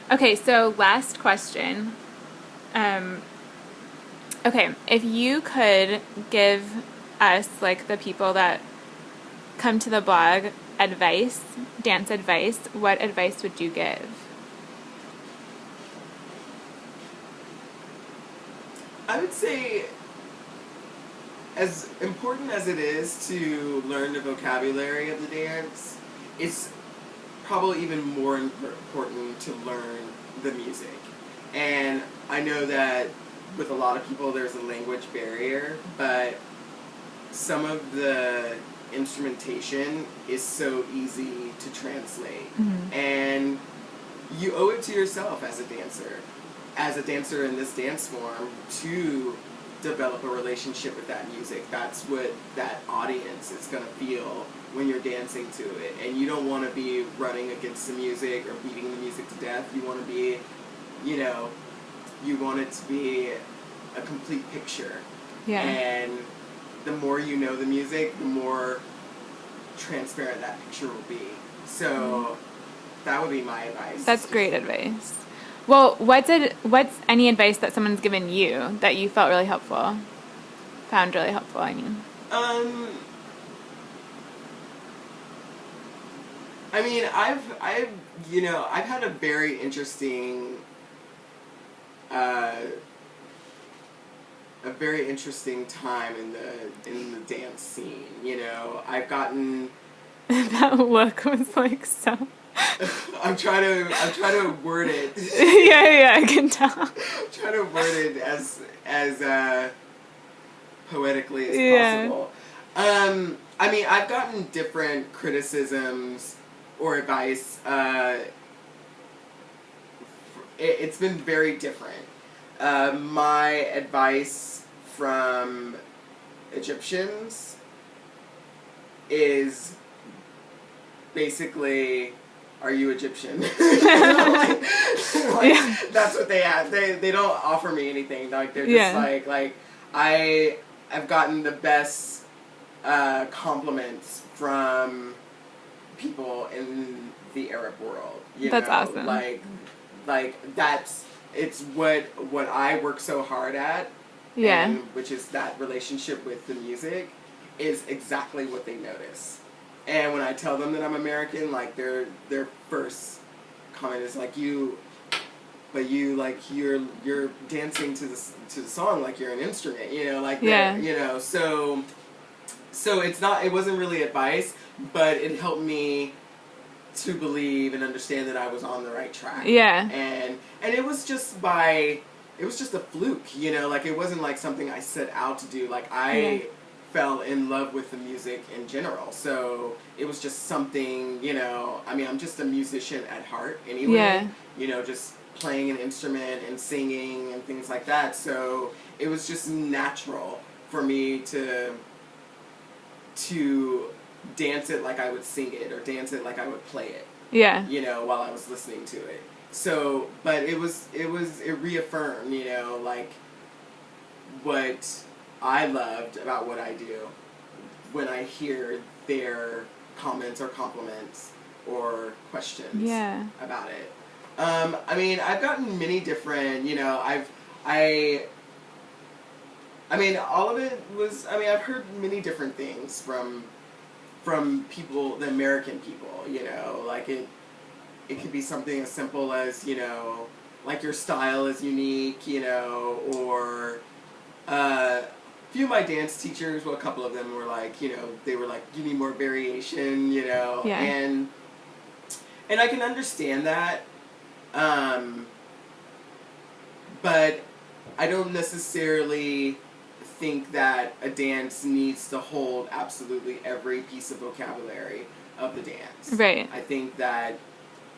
Okay, so last question. Um, okay, if you could give us, like, the people that come to the blog advice, dance advice, what advice would you give? I would say, as important as it is to learn the vocabulary of the dance, it's probably even more important to learn the music. And I know that with a lot of people there's a language barrier, but some of the instrumentation is so easy to translate. Mm-hmm. And you owe it to yourself as a dancer in this dance form, to develop a relationship with that music. That's what that audience is going to feel when you're dancing to it. And you don't want to be running against the music or beating the music to death. You want to be, you know, you want it to be a complete picture. Yeah. And the more you know the music, the more transparent that picture will be. So that would be my advice. That's great advice. Well, what's any advice that someone's given you that you felt really helpful? Found really helpful, I mean. I mean, I've had a very interesting, time in the dance scene. You know, I've gotten. That look was like so. I'm trying to word it. yeah, I can tell. I'm trying to word it as poetically as possible. I mean, I've gotten different criticisms or advice. It's been very different. My advice from Egyptians is basically, are you Egyptian? like, that's what they ask. They don't offer me anything. Like, they're just like I've gotten the best compliments from people in the Arab world. That's awesome. It's what I work so hard at. Yeah. And which is that relationship with the music is exactly what they notice. And when I tell them that I'm American, like their first comment is like, you're dancing to the song like you're an instrument, you know, like you know, so it wasn't really advice, but it helped me to believe and understand that I was on the right track. Yeah. And it was just a fluke, you know, like it wasn't like something I set out to do. Like I fell in love with the music in general. So it was just something, you know, I mean, I'm just a musician at heart anyway, you know, just playing an instrument and singing and things like that. So it was just natural for me to dance it like I would sing it or dance it like I would play it. Yeah. You know, while I was listening to it. So, but it reaffirmed, you know, like what I loved about what I do when I hear their comments or compliments or questions about it. I mean, I've gotten many different, you know, all of it was, I've heard many different things from people, the American people, you know, like it could be something as simple as, you know, like your style is unique, you know, or a few of my dance teachers, well, a couple of them were like, you know, they were like, you need more variation, you know, and I can understand that, but I don't necessarily think that a dance needs to hold absolutely every piece of vocabulary of the dance. Right. I think that,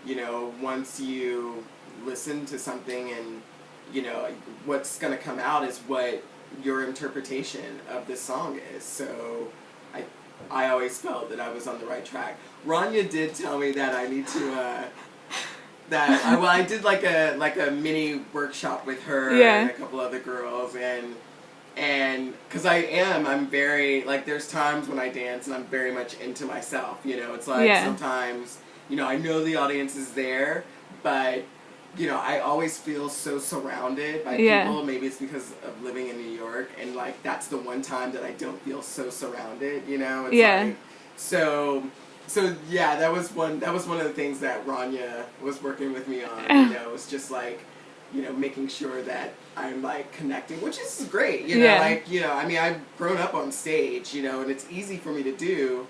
you know, once you listen to something and, you know, what's going to come out is what your interpretation of this song is. So I always felt that I was on the right track. Rania did tell me that I need to, I did like a mini workshop with her and a couple other girls, and because I'm very, like, there's times when I dance and I'm very much into myself, you know, it's like sometimes, you know, I know the audience is there, but you know, I always feel so surrounded by Yeah. people. Maybe it's because of living in New York, and like that's the one time that I don't feel so surrounded. You know, it's Yeah. like so. So yeah, that was one. That was one of the things that Rania was working with me on. You know, it was just like, you know, making sure that I'm like connecting, which is great. You know, Yeah. like, you know, I mean, I've grown up on stage. You know, and it's easy for me to do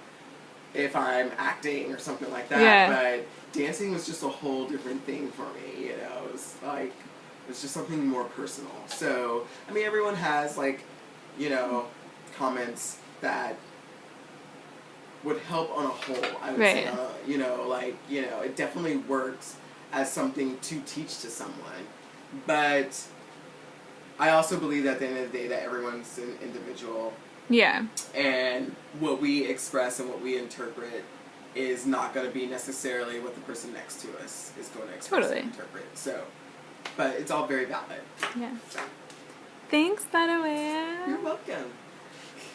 if I'm acting or something like that. Yeah. But dancing was just a whole different thing for me. You know, it was like it was just something more personal. So I mean, everyone has like, you know, comments that would help on a whole. I would say, Right. you know, like, you know, it definitely works as something to teach to someone, but I also believe that at the end of the day that everyone's an individual. Yeah. And what we express and what we interpret is not going to be necessarily what the person next to us is going to express Totally. and interpret. So, but it's all very valid. Yeah. So, Thanks, Badaweyah. you're welcome.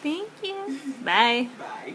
Thank you. Bye. Bye.